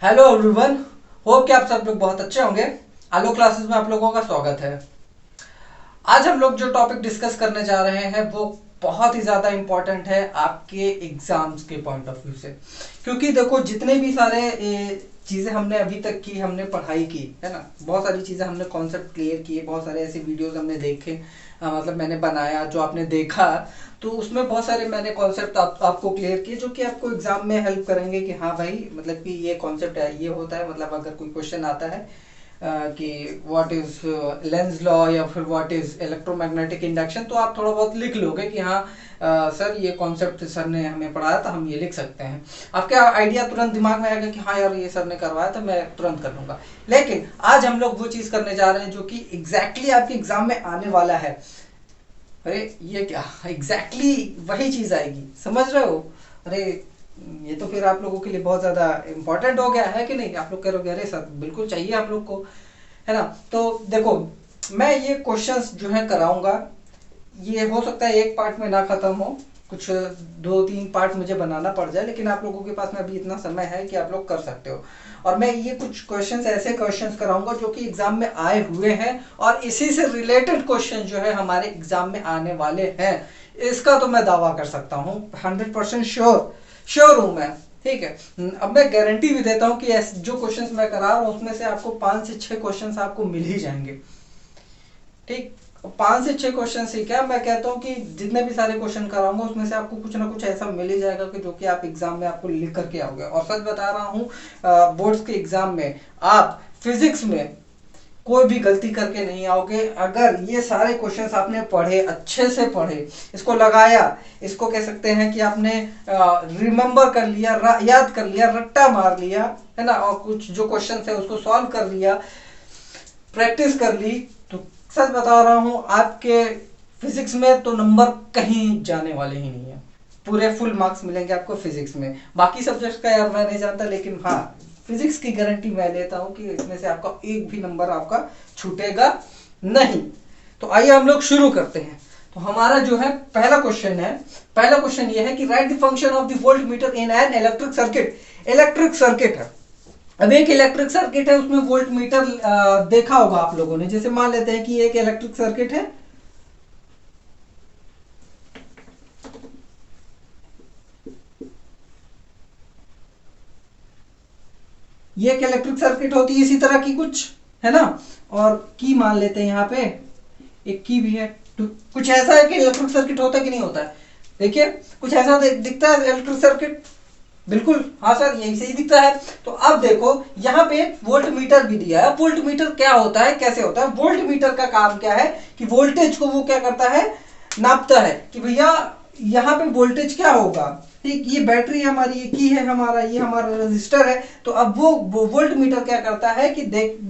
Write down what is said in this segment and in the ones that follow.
Hello everyone. Hope कि आप सब लोग बहुत अच्छे होंगे। आलो क्लासेस में आप लोगों का स्वागत है। आज हम लोग जो टॉपिक डिस्कस करने जा रहे हैं वो बहुत ही ज़्यादा इम्पोर्टेंट है आपके एग्जाम्स के पॉइंट ऑफ व्यू से, क्योंकि देखो जितने भी सारे चीज़ें हमने अभी तक की, हमने पढ़ाई की है ना, बहुत सारी चीज़ें हमने कॉन्सेप्ट क्लियर किए, बहुत सारे ऐसे वीडियोस हमने देखे, मतलब मैंने बनाया जो आपने देखा, तो उसमें बहुत सारे मैंने कॉन्सेप्ट आपको क्लियर किए जो कि आपको एग्जाम में हेल्प करेंगे कि हाँ भाई, मतलब कि ये कॉन्सेप्ट है, ये होता है। मतलब अगर कोई क्वेश्चन आता है कि व्हाट इज लेंस लॉ या फिर व्हाट इज इलेक्ट्रोमैग्नेटिक इंडक्शन, तो आप थोड़ा बहुत लिख लोगे कि हाँ सर ये कॉन्सेप्ट सर ने हमें पढ़ाया था, हम ये लिख सकते हैं। आपका आइडिया तुरंत दिमाग में आएगा कि हाँ यार ये सर ने करवाया था, मैं तुरंत कर लूंगा। लेकिन आज हम लोग वो चीज़ करने जा रहे हैं जो कि एग्जैक्टली आपके एग्जाम में आने वाला है। अरे ये क्या, एग्जैक्टली वही चीज़ आएगी, समझ रहे हो? अरे ये तो फिर आप लोगों के लिए बहुत ज़्यादा इम्पोर्टेंट हो गया है कि नहीं? आप लोग कहोगे अरे सर बिल्कुल चाहिए आप लोग को, है ना। तो देखो, मैं ये क्वेश्चंस जो है कराऊंगा, ये हो सकता है एक पार्ट में ना खत्म हो, कुछ 2-3 पार्ट मुझे बनाना पड़ जाए, लेकिन आप लोगों के पास में अभी इतना समय है कि आप लोग कर सकते हो। और मैं ये कुछ क्वेश्चंस, ऐसे क्वेश्चंस कराऊंगा जो कि एग्जाम में आए हुए हैं, और इसी से रिलेटेड क्वेश्चन जो है हमारे एग्जाम में आने वाले हैं। इसका तो मैं दावा कर सकता हूँ, 100% श्योर हूँ मैं। ठीक है, अब मैं गारंटी भी देता हूँ कि जो क्वेश्चंस मैं करा रहा हूँ उसमें से आपको 5 से 6 क्वेश्चंस आपको मिल ही जाएंगे। ठीक, 5 से 6 क्वेश्चन ही क्या, मैं कहता हूँ कि जितने भी सारे क्वेश्चन कराऊंगा उसमें से आपको कुछ ना कुछ ऐसा मिल ही जाएगा कि जो कि आप एग्जाम में आपको लिख करके आओगे। और सच बता रहा हूँ, बोर्ड्स के एग्जाम में आप फिजिक्स में कोई भी गलती करके नहीं आओगे अगर ये सारे क्वेश्चंस आपने पढ़े, अच्छे से पढ़े, इसको लगाया, इसको कह सकते हैं कि आपने रिमेंबर कर लिया, याद कर लिया, रट्टा मार लिया, है ना, और कुछ जो क्वेश्चन है उसको सॉल्व कर लिया, प्रैक्टिस कर ली, तो सच बता रहा हूँ आपके फिजिक्स में तो नंबर कहीं जाने वाले ही नहीं है। पूरे फुल मार्क्स मिलेंगे आपको फिजिक्स में। बाकी सब्जेक्ट्स का यार मैं नहीं जानता, लेकिन हाँ फिजिक्स की गारंटी मैं लेता हूँ कि इसमें से आपका एक भी नंबर आपका छूटेगा नहीं। तो आइए हम लोग शुरू करते हैं। तो हमारा जो है पहला क्वेश्चन है, पहला क्वेश्चन ये है कि right the function of the volt meter in an electric circuit. Electric circuit है, अब एक इलेक्ट्रिक सर्किट है, उसमें वोल्ट मीटर देखा होगा आप लोगों ने। जैसे मान लेते हैं कि एक इलेक्ट्रिक सर्किट है, ये एक इलेक्ट्रिक सर्किट होती है इसी तरह की कुछ, है ना। और की मान लेते हैं यहाँ पे, एक की भी है। तो कुछ ऐसा है कि इलेक्ट्रिक सर्किट होता है कि नहीं होता है? देखिए कुछ ऐसा दिखता है इलेक्ट्रिक सर्किट, बिल्कुल हाँ सर यही सही दिखता है। तो अब देखो यहाँ पे एक वोल्ट मीटर भी दिया है। वोल्ट मीटर क्या होता है, कैसे होता है? वोल्ट मीटर का काम क्या है कि वोल्टेज को वो क्या करता है, नापता है कि भैया यहाँ पे वोल्टेज क्या होगा। ठीक, ये बैटरी हमारी, ये की है हमारा, ये हमारा रजिस्टर है। तो अब वो वोल्ट मीटर क्या करता है कि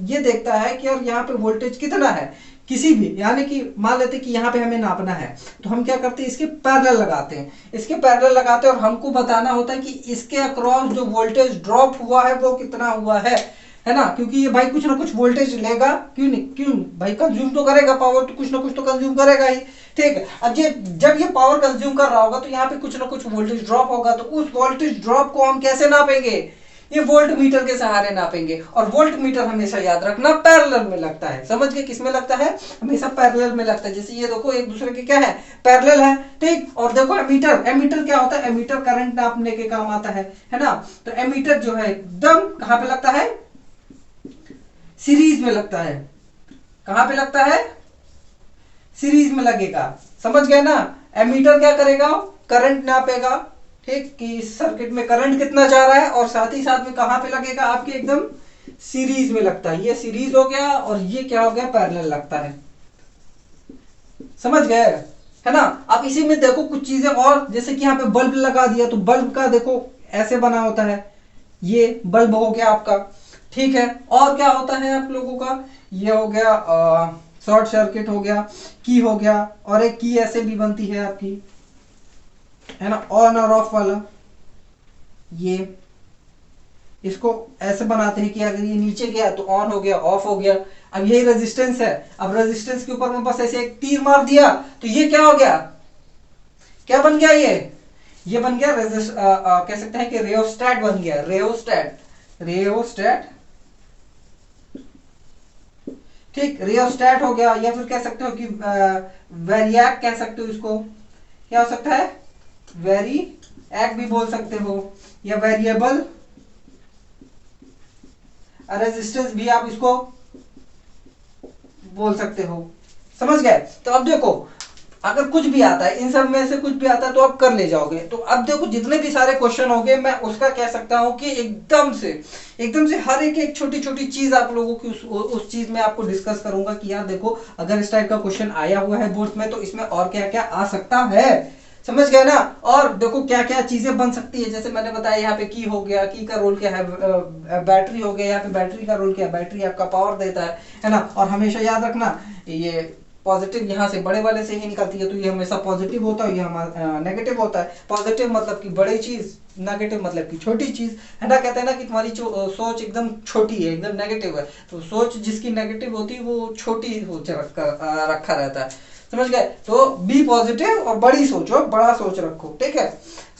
ये देखता है कि और यहाँ पे वोल्टेज कितना है किसी भी, यानी कि मान लेते कि यहाँ पे हमें नापना है, तो हम क्या करते हैं, इसके पैरेलल लगाते हैं, इसके पैरेलल लगाते हैं, और हमको बताना होता है कि इसके अक्रॉस जो वोल्टेज ड्रॉप हुआ है वो कितना हुआ है ना। क्योंकि ये भाई कुछ ना कुछ वोल्टेज लेगा, क्यों नहीं, क्यों भाई, कंज्यूम तो करेगा पावर, तो कुछ ना कुछ तो कंज्यूम करेगा ही। ठीक है, अब ये जब ये पावर कंज्यूम कर रहा होगा तो यहाँ पे कुछ ना कुछ वोल्टेज ड्रॉप होगा, तो उस वोल्टेज ड्रॉप को हम कैसे नापेंगे? ये वोल्ट मीटर के सहारे नापेंगे। और वोल्ट मीटर हमेशा याद रखना पैरेलल में लगता है, समझ गए? किस में लगता है? हमेशा पैरेलल में लगता है। जैसे ये देखो एक दूसरे के क्या है, पैरेलल है। ठीक, और देखो एमीटर, एमीटर क्या होता है? एमीटर करंट नापने के काम आता है ना। तो एमीटर जो है एकदम कहां पे लगता है? सीरीज में लगता है। कहां पे लगता है? सीरीज में लगेगा, समझ गए ना। एमीटर क्या करेगा? करंट नापेगा। ठीक, कि इस सर्किट में करंट कितना जा रहा है, और साथ ही साथ में कहां पे लगेगा आपके? एकदम सीरीज में लगता है। ये सीरीज हो गया, और ये क्या हो गया? पैरेलल लगता है, समझ गए, है ना। अब इसी में देखो कुछ चीजें और, जैसे कि यहाँ पे बल्ब लगा दिया, तो बल्ब का देखो ऐसे बना होता है, ये बल्ब हो गया आपका। ठीक है, और क्या होता है आप लोगों का? ये हो गया शॉर्ट सर्किट हो गया, की हो गया, और एक की ऐसे भी बनती है आपकी, है ना, ऑन और ऑफ वाला। ये इसको ऐसे बनाते हैं कि अगर ये नीचे गया तो ऑन हो गया, ऑफ हो गया। अब यही रेजिस्टेंस है, अब रेजिस्टेंस के ऊपर में बस ऐसे एक तीर मार दिया तो ये क्या हो गया? क्या बन गया? ये बन गया कह सकते हैं कि रेओस्टैट बन गया। रेओस्टैट, रियोस्टेट, ठीक, रियोस्टेट हो गया, या फिर कह सकते हो कि वेरिएक कह सकते हो इसको, क्या हो सकता है, वेरिएक भी बोल सकते हो, या वेरिएबल रेजिस्टेंस भी आप इसको बोल सकते हो। समझ गए? तो अब देखो, अगर कुछ भी आता है, इन सब में से कुछ भी आता है तो आप कर ले जाओगे। तो अब देखो जितने भी सारे क्वेश्चन होंगे, मैं उसका कह सकता हूं कि एकदम से हर एक छोटी छोटी चीज आप लोगों की उस चीज में आपको डिस्कस करूंगा कि यार देखो, अगर इस टाइप का क्वेश्चन आया हुआ है बोर्ड में तो इसमें और क्या क्या आ सकता है। समझ गए ना? और देखो क्या क्या चीजें बन सकती है, जैसे मैंने बताया यहाँ पे की हो गया, की का रोल क्या है, बैटरी हो गया, यहाँ पे बैटरी का रोल क्या है, बैटरी आपका पावर देता है ना। और हमेशा याद रखना, ये पॉजिटिव यहाँ से बड़े वाले से ही निकलती है, तो ये हमेशा पॉजिटिव होता है, ये हमारा नेगेटिव होता है। पॉजिटिव मतलब कि बड़ी चीज, नेगेटिव मतलब कि छोटी चीज, है ना। कहते हैं ना कि तुम्हारी सोच एकदम छोटी है, एकदम नेगेटिव है, तो सोच जिसकी नेगेटिव होती है वो छोटी सोच रखा रहता है। समझ गए? तो बी पॉजिटिव और बड़ी सोचो, बड़ा सोच रखो, ठीक है।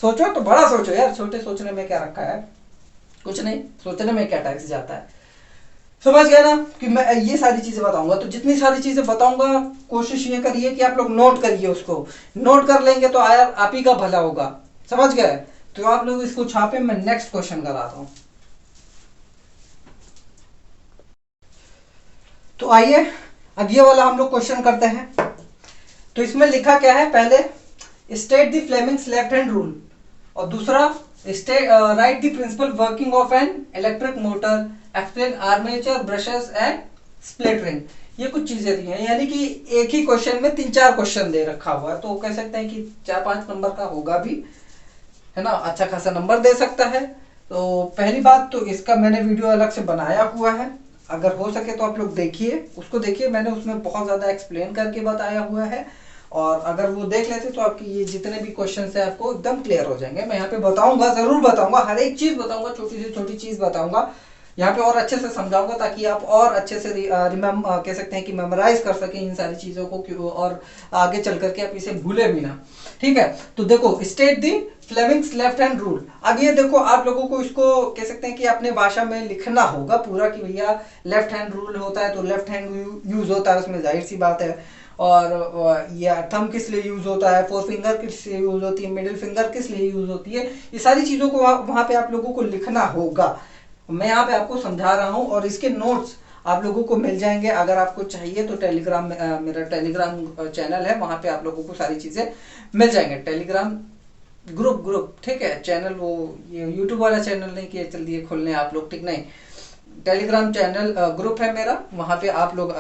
सोचो तो बड़ा सोचो यार, छोटे सोचने में क्या रखा है, कुछ नहीं, सोचने में क्या टैक्स जाता है। समझ गए ना कि मैं ये सारी चीजें बताऊंगा, तो जितनी सारी चीजें बताऊंगा कोशिश ये करिए कि आप लोग नोट करिए, उसको नोट कर लेंगे तो यार आप ही का भला होगा। समझ गए? तो आप लोग इसको छापे, मैं नेक्स्ट क्वेश्चन कराता हूं। तो आइए अब ये वाला हम लोग क्वेश्चन करते हैं। तो इसमें लिखा क्या है, पहले state the Fleming's left hand rule, और दूसरा state write the principle working of an electric motor, explain armature, brushes and split ring. ये कुछ चीजें दी हैं, यानी कि एक ही क्वेश्चन में 3-4 क्वेश्चन दे रखा हुआ है, तो कह सकते हैं कि 4-5 नंबर का होगा भी, है ना, अच्छा खासा नंबर दे सकता है। तो पहली बात तो इसका मैंने वीडियो अलग से बनाया हुआ है, अगर हो सके तो आप लोग देखिए, उसको देखिए, मैंने उसमें बहुत ज्यादा एक्सप्लेन करके बताया हुआ है, और अगर वो देख लेते तो आपकी ये जितने भी क्वेश्चन है आपको एकदम क्लियर हो जाएंगे। मैं यहाँ पे बताऊंगा, जरूर बताऊंगा, हर एक चीज बताऊंगा, छोटी से छोटी चीज बताऊंगा, यहाँ पे और अच्छे से समझाऊंगा, ताकि आप और अच्छे से कह सकते हैं कि मेमोराइज कर सकें इन सारी चीजों को, और आगे चल करके आप इसे भूले भी ना। ठीक है, तो देखो स्टेट दी फ्लेमिंग्स लेफ्ट हैंड रूल। अब ये देखो आप लोगों को इसको कह सकते हैं कि अपने भाषा में लिखना होगा पूरा, कि भैया लेफ्ट हैंड रूल होता है तो लेफ्ट हैंड यूज होता है, उसमें जाहिर सी बात है। और ये थंब किस लिए यूज होता है, फोर फिंगर किस लिए यूज होती है, मिडिल फिंगर किस लिए यूज होती है, ये सारी चीजों को वहां पे आप लोगों को लिखना होगा। मैं यहाँ पे आपको समझा रहा हूँ, और इसके नोट्स आप लोगों को मिल जाएंगे। अगर आपको चाहिए तो टेलीग्राम मेरा टेलीग्राम चैनल है, वहां पे आप लोगों को सारी चीजें मिल जाएंगे। टेलीग्राम ग्रुप, ठीक है, चैनल, वो ये यूट्यूब वाला चैनल नहीं कि चल दिए खोलने आप लोग, ठीक नहीं, टेलीग्राम चैनल ग्रुप है मेरा, वहां पे आप लोग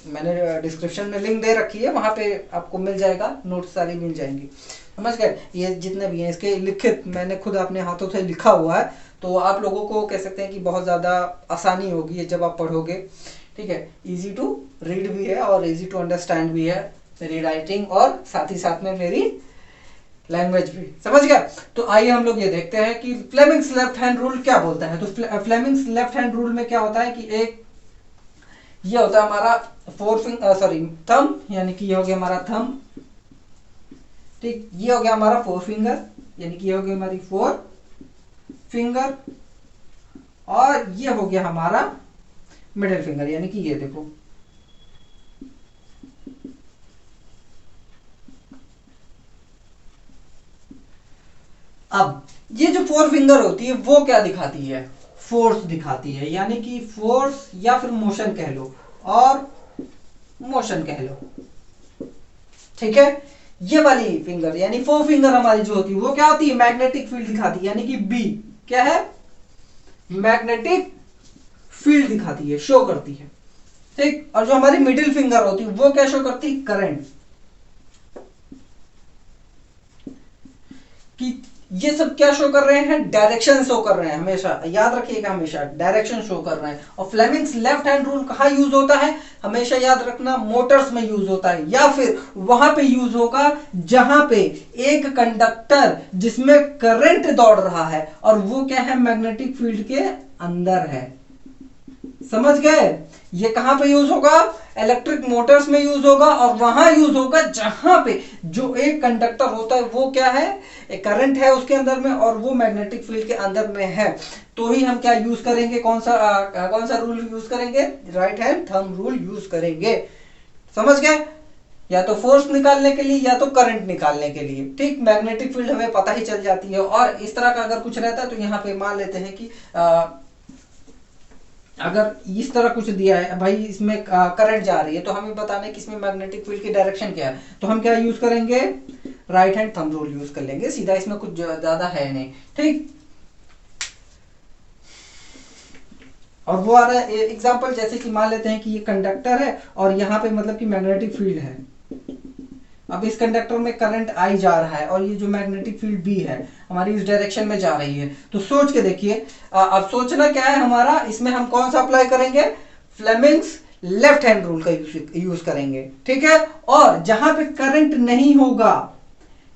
मैंने डिस्क्रिप्शन में लिंक दे रखी है, वहां पे आपको मिल जाएगा, नोट्स सारी मिल जाएंगी। समझ गए? ये जितने भी हैं इसके लिखित मैंने खुद अपने हाथों से लिखा हुआ है, तो आप लोगों को कह सकते हैं कि बहुत ज़्यादा आसानी होगी जब आप पढ़ोगे। ठीक है, इजी टू रीड भी है और इजी टू अंडरस्टैंड भी है मेरी राइटिंग, और साथ ही साथ में मेरी लैंग्वेज भी। समझ गया? तो आइए हम लोग ये देखते हैं कि फ्लेमिंग्स लेफ्ट हैंड रूल क्या बोलता है। तो फ्लेमिंग्स लेफ्ट हैंड रूल में क्या होता है कि एक ये होता है हमारा थंब, यानी कि ये हो गया हमारा थंब, ठीक, ये हो गया हमारा फोर फिंगर, यानी कि ये हो गया हमारी फोर फिंगर, और ये हो गया हमारा मिडिल फिंगर, यानी कि ये देखो, अब ये जो फोर फिंगर होती है वो क्या दिखाती है, फोर्स दिखाती है, यानी कि फोर्स या फिर मोशन कह लो, और मोशन कह लो। ठीक है, ये वाली फिंगर यानी फोर फिंगर हमारी जो होती है वो क्या होती है, मैग्नेटिक फील्ड दिखाती है, यानी कि बी क्या है, मैग्नेटिक फील्ड दिखाती है, शो करती है। ठीक, और जो हमारी मिडिल फिंगर होती है वो क्या शो करती है, करंट। कि ये सब क्या शो कर रहे हैं, डायरेक्शन शो कर रहे हैं, हमेशा याद रखिएगा, हमेशा डायरेक्शन शो कर रहे हैं। और फ्लेमिंग्स लेफ्ट हैंड रूल कहाँ यूज होता है, हमेशा याद रखना, मोटर्स में यूज होता है, या फिर वहां पे यूज होगा जहां पे एक कंडक्टर जिसमें करंट दौड़ रहा है और वो क्या है, मैग्नेटिक फील्ड के अंदर है। समझ गए? ये कहां पे यूज होगा? इलेक्ट्रिक मोटर्स में यूज होगा, और वहां यूज होगा जहां पे जो एक कंडक्टर होता है वो क्या है, एक करंट है उसके अंदर में, और वो मैग्नेटिक फील्ड के अंदर में है। तो ही हम क्या यूज करेंगे, कौन सा रूल यूज करेंगे? Right hand thumb rule use करेंगे। समझ गए? या तो फोर्स निकालने के लिए या तो करंट निकालने के लिए। ठीक, मैग्नेटिक फील्ड हमें पता ही चल जाती है। और इस तरह का अगर कुछ रहता है तो यहाँ पे मान लेते हैं कि अगर इस तरह कुछ दिया है भाई, इसमें करंट जा रही है, तो हमें बताना है कि इसमें मैग्नेटिक फील्ड की डायरेक्शन क्या है। तो हम क्या यूज करेंगे? Right hand thumb rule use कर लेंगे सीधा, इसमें कुछ ज्यादा है नहीं। ठीक, और वो आ रहा है एग्जाम्पल, जैसे कि मान लेते हैं कि ये कंडक्टर है और यहाँ पे मतलब कि मैग्नेटिक फील्ड है। अब इस कंडक्टर में करंट आई जा रहा है और ये जो मैग्नेटिक फील्ड बी है हमारी इस डायरेक्शन में जा रही है। तो सोच के देखिए, अब सोचना क्या है हमारा, इसमें हम कौन सा अप्लाई करेंगे? फ्लेमिंग्स लेफ्ट हैंड रूल का यूज करेंगे। ठीक है, और जहां पे करंट नहीं होगा,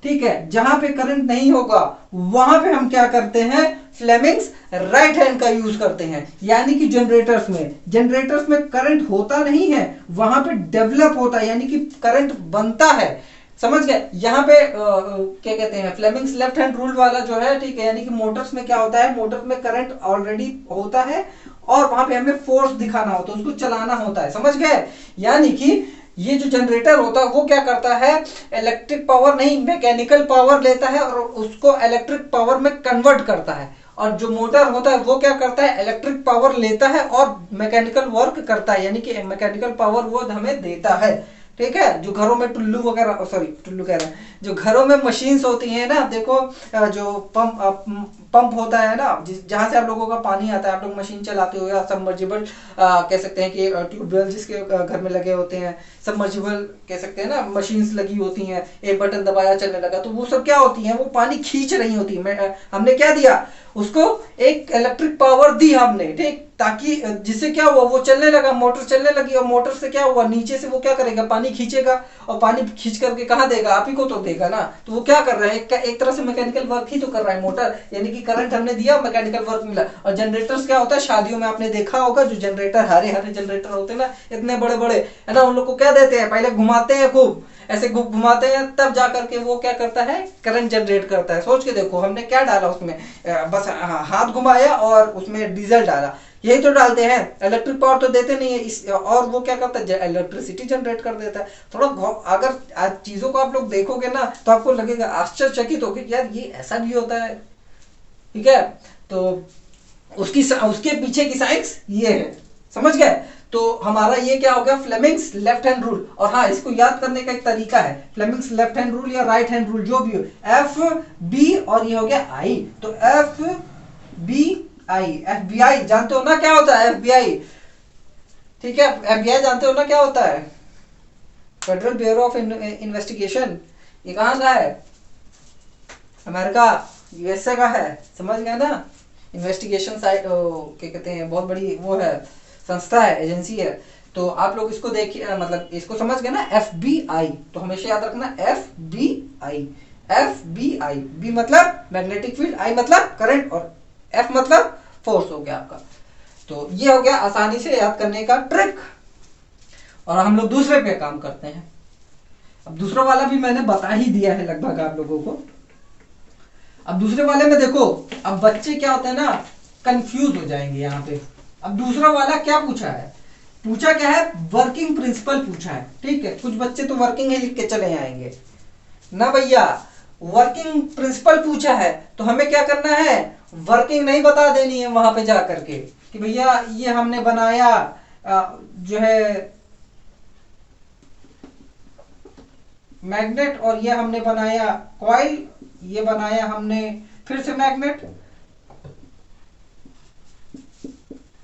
ठीक है, जहां पे करंट नहीं होगा वहां पे हम क्या करते हैं? फ्लेमिंग्स राइट हैंड का यूज करते हैं। यानी कि जनरेटर्स में करंट होता नहीं है, वहां पे डेवलप होता है, यानी कि करंट बनता है। समझ गए? यहाँ पे क्या कहते हैं, फ्लेमिंग्स लेफ्ट हैंड रूल वाला जो है, ठीक है, यानी कि मोटर्स में क्या होता है, मोटर्स में करंट ऑलरेडी होता है और वहां पे हमें फोर्स दिखाना होता है, उसको चलाना होता है। समझ गए? यानी कि ये जो जनरेटर होता है वो क्या करता है? इलेक्ट्रिक पावर नहीं, मैकेनिकल पावर लेता है और उसको इलेक्ट्रिक पावर में कन्वर्ट करता है। और जो मोटर होता है वो क्या करता है? इलेक्ट्रिक पावर लेता है और मैकेनिकल वर्क करता है, यानी कि मैकेनिकल पावर वो हमें देता है। ठीक है, जो घरों में टुल्लू वगैरह, सॉरी टुल्लू कह रहा है, जो घरों में मशीन्स होती हैं ना, देखो जो पंप होता है ना, जहां से आप लोगों का पानी आता है, आप लोग मशीन चलाते हो, या सबमर्जिबल कह सकते हैं कि ट्यूबवेल जिसके घर में लगे होते हैं, सबमर्जिबल कह सकते हैं ना, मशीन्स लगी होती हैं, एक बटन दबाया चलने लगा, तो वो सब क्या होती हैं? वो पानी खींच रही होती है। हमने क्या दिया उसको? एक इलेक्ट्रिक पावर दी हमने, ठीक, ताकि जिससे क्या हुआ, वो चलने लगा, मोटर चलने लगी, और मोटर से क्या हुआ, नीचे से वो क्या करेगा? पानी खींचेगा, और पानी खींच करके कहाँ देगा? आप ही को तो देगा ना। तो वो क्या कर रहा है? एक तरह से मैकेनिकल वर्क ही तो कर रहा है मोटर, यानी कि करंट हमने दिया, मैकेनिकल वर्क मिला। और जनरेटर्स क्या होता है? शादियों में आपने देखा होगा, जो जनरेटर हरे हरे जनरेटर होते हैं ना, इतने बड़े बड़े, है ना, उन लोग को क्या देते हैं? पहले घुमाते हैं, खूब ऐसे घुमाते हैं, तब जा करके वो क्या करता है? करंट जनरेट करता है। सोच के देखो, हमने क्या डाला उसमें? बस हाथ घुमाया और उसमें डीजल डाला, यही तो डालते हैं, इलेक्ट्रिक पावर तो देते नहीं है इस, और वो क्या करता है? इलेक्ट्रिसिटी जनरेट कर देता है। थोड़ा अगर आज चीजों को आप लोग देखोगे ना तो आपको लगेगा, आश्चर्यचकित होगे, यार ये ऐसा भी होता है। ठीक है, तो उसके पीछे की साइंस ये है। समझ गए? तो हमारा ये क्या हो गया? Fleming's left hand rule. और हाँ, इसको याद करने का एक तरीका है, फ्लेमिंग्स लेफ्ट हैंड रूल या राइट हैंड रूल, जो भी हो, एफ बी और ये हो गया आई। तो एफ बी आई, एफबीआई जानते हो ना क्या होता है? एफबीआई, ठीक है, एफबीआई जानते हो ना क्या होता है? Federal bureau of investigation. ये कहाँ का है? अमेरिका, यूएसए का है। समझ गए ना? इन्वेस्टिगेशन साइट, क्या कहते हैं, बहुत बड़ी वो है, संस्था है, एजेंसी है। तो आप लोग इसको देखिए, मतलब इसको समझ गए ना, एफ बी आई। तो हमेशा याद रखना, F B I, F B I, B मतलब मैग्नेटिक फील्ड, आई मतलब करंट, और एफ मतलब फोर्स हो गया आपका। तो ये हो गया आसानी से याद करने का ट्रिक। और हम लोग दूसरे पे काम करते हैं। अब दूसरा वाला भी मैंने बता ही दिया है लगभग आप लोगों को। अब दूसरे वाले में देखो, अब बच्चे क्या होते हैं ना, कंफ्यूज हो जाएंगे यहाँ पे। अब दूसरा वाला क्या पूछा है? पूछा क्या है? वर्किंग प्रिंसिपल पूछा है। ठीक है, कुछ बच्चे तो वर्किंग ही लिख के चले आएंगे ना भैया, वर्किंग प्रिंसिपल पूछा है तो हमें क्या करना है? वर्किंग नहीं बता देनी है वहां पे जा करके कि भैया ये हमने बनाया जो है मैग्नेट, और ये हमने बनाया कॉइल, ये बनाया हमने फिर से मैग्नेट,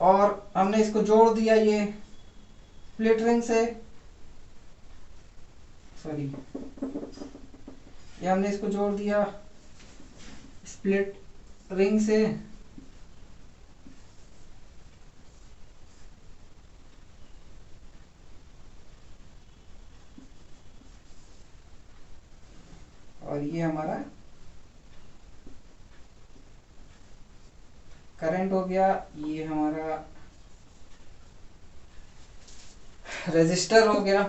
और हमने इसको जोड़ दिया ये स्प्लिट रिंग से, सॉरी, ये हमने इसको जोड़ दिया स्प्लिट रिंग से, और ये हमारा करंट हो गया, ये हमारा रेजिस्टर हो गया,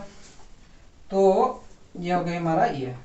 तो ये हो गया हमारा ये।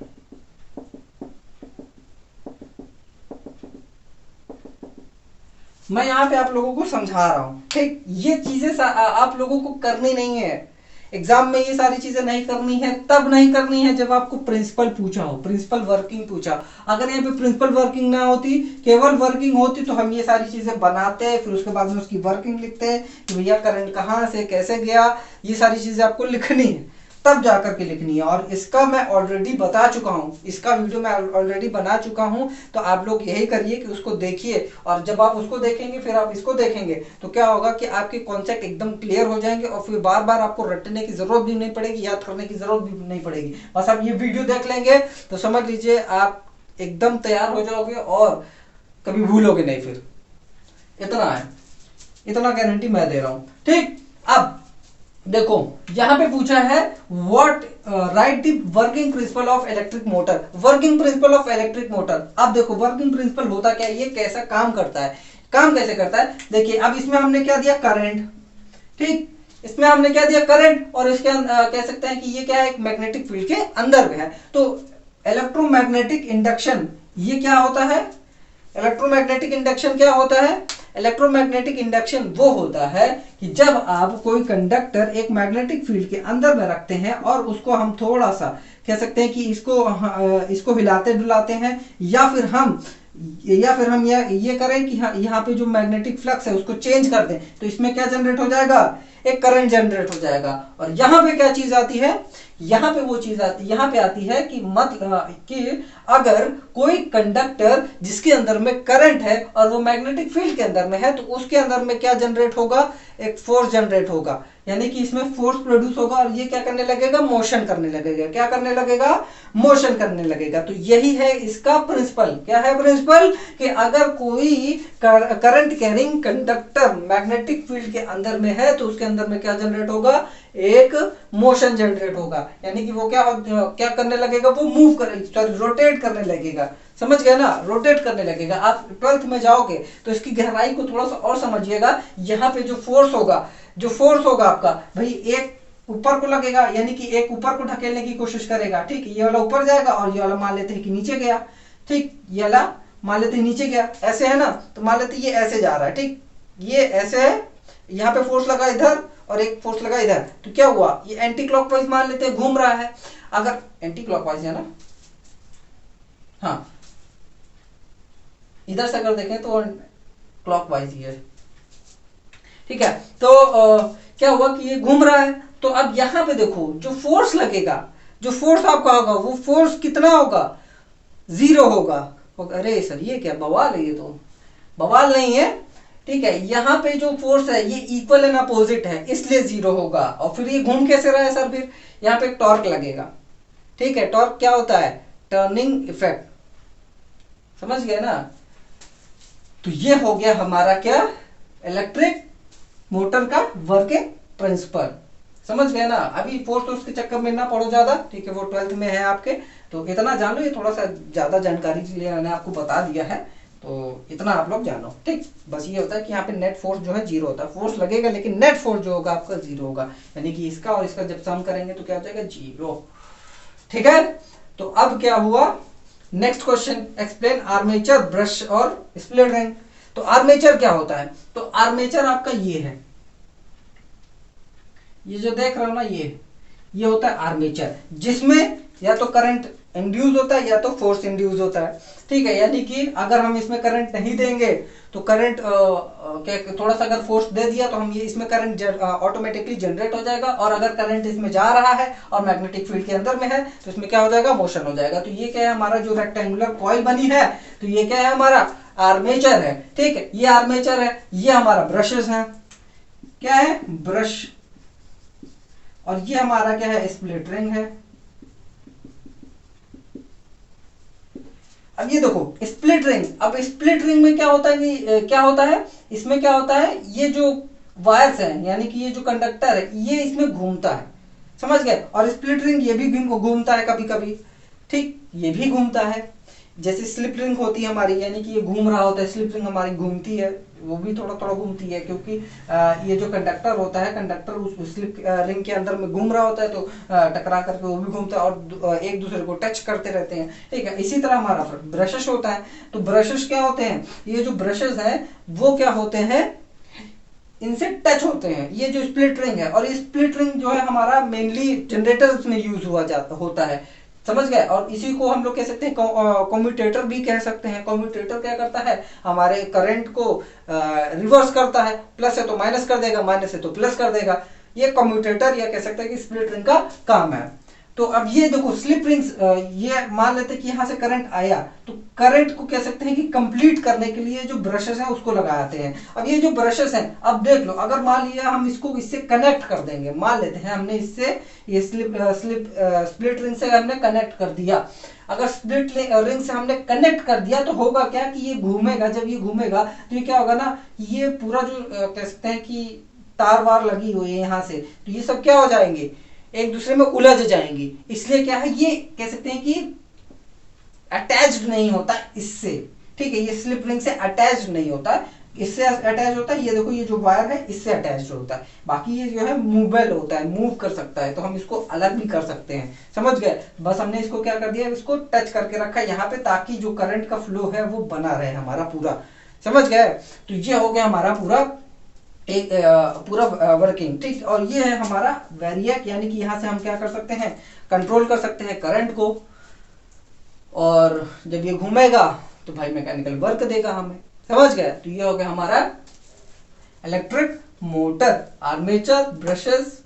मैं यहाँ पे आप लोगों को समझा रहा हूँ, ठीक। ये चीजें आप लोगों को करनी नहीं है एग्जाम में, ये सारी चीजें नहीं करनी है। तब नहीं करनी है जब आपको प्रिंसिपल पूछा हो, प्रिंसिपल वर्किंग पूछा। अगर यहाँ पे प्रिंसिपल वर्किंग ना होती, केवल वर्किंग होती, तो हम ये सारी चीजें बनाते, फिर उसके बाद में उसकी वर्किंग लिखते कि भैया करंट कहाँ से कैसे गया, ये सारी चीजें आपको लिखनी है, तब जाकर के लिखनी है। और इसका मैं ऑलरेडी बता चुका हूँ, इसका वीडियो मैं ऑलरेडी बना चुका हूँ। तो आप लोग यही करिए कि उसको देखिए, और जब आप उसको देखेंगे फिर आप इसको देखेंगे, तो क्या होगा कि आपके कॉन्सेप्ट एकदम क्लियर हो जाएंगे, और फिर बार बार आपको रटने की जरूरत भी नहीं पड़ेगी, याद करने की जरूरत भी नहीं पड़ेगी। बस आप ये वीडियो देख लेंगे तो समझ लीजिए आप एकदम तैयार हो जाओगे और कभी भूलोगे नहीं। फिर इतना है, इतना गारंटी मैं दे रहा हूं, ठीक। अब देखो यहां पे पूछा है what right the working principle of electric motor. Working principle of electric motor, अब देखो वर्किंग प्रिंसिपल होता क्या है, ये कैसा काम करता है, काम कैसे करता है। देखिए अब इसमें हमने क्या दिया, करंट, ठीक। इसमें हमने क्या दिया, करंट, और इसके कह सकते हैं कि ये क्या है, एक मैग्नेटिक फील्ड के अंदर में है। तो इलेक्ट्रोमैग्नेटिक इंडक्शन ये क्या होता है, इलेक्ट्रोमैग्नेटिक इंडक्शन क्या होता है, इलेक्ट्रोमैग्नेटिक इंडक्शन वो होता है कि जब आप कोई कंडक्टर एक मैग्नेटिक फील्ड के अंदर में रखते हैं और उसको हम थोड़ा सा कह सकते हैं कि इसको हिलाते डुलाते हैं, या फिर हम ये करें कि यहाँ पे जो मैग्नेटिक फ्लक्स है उसको चेंज कर दें, तो इसमें क्या जनरेट हो जाएगा, एक करंट जनरेट हो जाएगा। और यहाँ पे क्या चीज आती है, यहाँ पे वो चीज आती, यहाँ पे आती है कि कि अगर कोई कंडक्टर जिसके अंदर में करंट है और वो मैग्नेटिक फील्ड के अंदर में है, तो उसके अंदर में क्या जनरेट होगा, एक फोर्स जनरेट होगा, यानी कि इसमें फोर्स प्रोड्यूस होगा, और ये क्या करने लगेगा, मोशन करने लगेगा। क्या करने लगेगा, मोशन करने लगेगा। तो यही है इसका प्रिंसिपल। क्या है प्रिंसिपल, कि अगर कोई current carrying conductor magnetic field के अंदर में है, तो उसके अंदर में क्या जनरेट होगा, एक मोशन जनरेट होगा, यानी कि वो क्या करने लगेगा, वो मूव कर रोटेट करने लगेगा। समझ गए ना, रोटेट करने लगेगा। आप 12th में जाओगे तो इसकी गहराई को थोड़ा सा और समझिएगा। यहाँ पे जो फोर्स होगा आपका, भाई एक ऊपर को लगेगा, यानी कि एक ऊपर को ढकेलने की कोशिश करेगा, ठीक। ये वाला ऊपर जाएगा और ये वाला मान लेते हैं कि नीचे गया, ठीक। ये वाला मान लेते हैं नीचे गया, ऐसे है ना, तो मान लेते ये ऐसे जा रहा है, ठीक। ये ऐसे है, यहाँ पे फोर्स लगा इधर और एक फोर्स लगा इधर, तो क्या हुआ, ये एंटी क्लॉकवाइज मान लेते हैं घूम रहा है। अगर एंटी क्लॉकवाइज है ना, हाँ, इधर से अगर देखें तो क्लॉकवाइज ही है, ठीक है। तो क्या हुआ कि ये घूम रहा है। तो अब यहां पे देखो जो फोर्स लगेगा, जो फोर्स आपका होगा, वो फोर्स कितना होगा, 0 होगा। अरे सर ये क्या बवाल है, ये तो बवाल नहीं है, ठीक है। यहाँ पे जो फोर्स है ये इक्वल एंड अपोजिट है, इसलिए 0 होगा। और फिर ये घूम कैसे रहा है सर, फिर यहाँ पे एक टॉर्क लगेगा, ठीक है। टॉर्क क्या होता है, टर्निंग इफेक्ट, समझ गए ना। तो ये हो गया हमारा क्या, इलेक्ट्रिक मोटर का वर्किंग प्रिंसिपल, समझ गए ना। अभी फोर्स के चक्कर में ना पड़ो ज्यादा, ठीक है, वो 12th में है आपके, तो इतना जान लो। ये थोड़ा सा ज्यादा जानकारी के लिए मैंने आपको बता दिया है, तो इतना आप लोग जानो, ठीक। बस ये होता है कि यहाँ पे नेट फोर्स जो है 0 होता है, फोर्स लगेगा लेकिन नेट फोर्स जो होगा आपका 0 होगा, यानी कि इसका और इसका जब सम करेंगे तो क्या हो जाएगा, 0, ठीक है। तो अब क्या हुआ, next question, explain armature, brush और स्प्लिट रिंग। तो आर्मेचर क्या होता है, तो आर्मेचर आपका ये है, ये जो देख रहे हो ना, ये होता है आर्मेचर, जिसमें या तो करंट इंड्यूस होता है या तो फोर्स इंड्यूस होता है, ठीक है। यानी कि अगर हम इसमें करंट नहीं देंगे तो करंट थोड़ा सा अगर फोर्स दे दिया तो हम ये इसमें करंट ऑटोमेटिकली जनरेट हो जाएगा, और अगर करंट इसमें जा रहा है और मैग्नेटिक फील्ड के अंदर में है तो इसमें क्या हो जाएगा, मोशन हो जाएगा। तो ये क्या है, हमारा जो रेक्टेंगुलर कॉइल बनी है, तो ये क्या है, हमारा आर्मेचर है, ठीक है। ये आर्मेचर है, ये हमारा ब्रशेस है, क्या है, ब्रश, और ये हमारा क्या है, स्प्लिट रिंग है। अब ये देखो स्प्लिट रिंग, अब स्प्लिट रिंग में क्या होता है कि क्या होता है, इसमें क्या होता है, ये जो वायर्स हैं, यानी कि ये जो कंडक्टर है ये इसमें घूमता है, समझ गए। और स्प्लिट रिंग ये भी घूमता है कभी कभी, ठीक, ये भी घूमता है। जैसे स्लिप रिंग होती है हमारी, यानी कि ये घूम रहा होता है, स्लिप रिंग हमारी घूमती है, वो भी थोड़ा थोड़ा घूमती है, क्योंकि ये जो कंडक्टर होता है, कंडक्टर उस स्लिप रिंग के अंदर में घूम रहा होता है, तो टकरा करके वो भी घूमता है और एक दूसरे को टच करते रहते हैं, ठीक है। इसी तरह हमारा ब्रशेस होता है, तो ब्रशेस क्या होते हैं, ये जो ब्रशेस हैं वो क्या होते हैं, इनसे टच होते हैं, ये जो स्प्लिट रिंग है, और ये स्प्लिट रिंग जो है हमारा मेनली जनरेटर्स में यूज हुआ जाता होता है, समझ गए। और इसी को हम लोग कह सकते हैं कम्यूटेटर भी कह सकते हैं। कम्यूटेटर क्या करता है, हमारे करंट को रिवर्स करता है, प्लस है तो माइनस कर देगा, माइनस है तो प्लस कर देगा, ये कम्यूटेटर या कह सकते हैं कि स्प्लिट रिंग का काम है। तो अब ये देखो स्लिप रिंग्स, ये मान लेते हैं कि यहां से करंट आया, तो करंट को कह सकते हैं कि कंप्लीट करने के लिए जो ब्रशेस हैं उसको लगाते हैं। अब ये जो ब्रशेस हैं, अब देख लो, अगर मान लिया हम इसको इससे कनेक्ट कर देंगे, मान लेते हैं हमने इससे ये स्प्लिट रिंग से हमने कनेक्ट कर दिया, अगर स्प्लिट रिंग से हमने कनेक्ट कर दिया तो होगा क्या कि ये घूमेगा, जब ये घूमेगा तो ये क्या होगा ना, ये पूरा जो कह सकते हैं कि तार वार लगी हुई है यहाँ से, तो ये सब क्या हो जाएंगे, एक दूसरे में उलझ जाएंगी। इसलिए क्या है, ये कह सकते हैं कि अटैच्ड नहीं होता इससे, ठीक है, ये स्लिप रिंग से अटैच्ड नहीं होता, इससे अटैच होता है, ये देखो ये जो वायर है इससे अटैच्ड होता है, बाकी ये जो है मूवेबल होता है, मूव कर सकता है, तो हम इसको अलग भी कर सकते हैं, समझ गए। बस हमने इसको क्या कर दिया, इसको टच करके रखा है यहाँ पे, ताकि जो करंट का फ्लो है वो बना रहे हमारा पूरा, समझ गए। तो ये हो गया हमारा पूरा एक पूरा वर्किंग, ठीक। और ये है हमारा वेरिएक, यानी कि यहां से हम क्या कर सकते हैं, कंट्रोल कर सकते हैं करंट को, और जब ये घूमेगा तो भाई मैकेनिकल वर्क देगा हमें, समझ गए। तो ये हो गया हमारा electric motor, armature, brushes,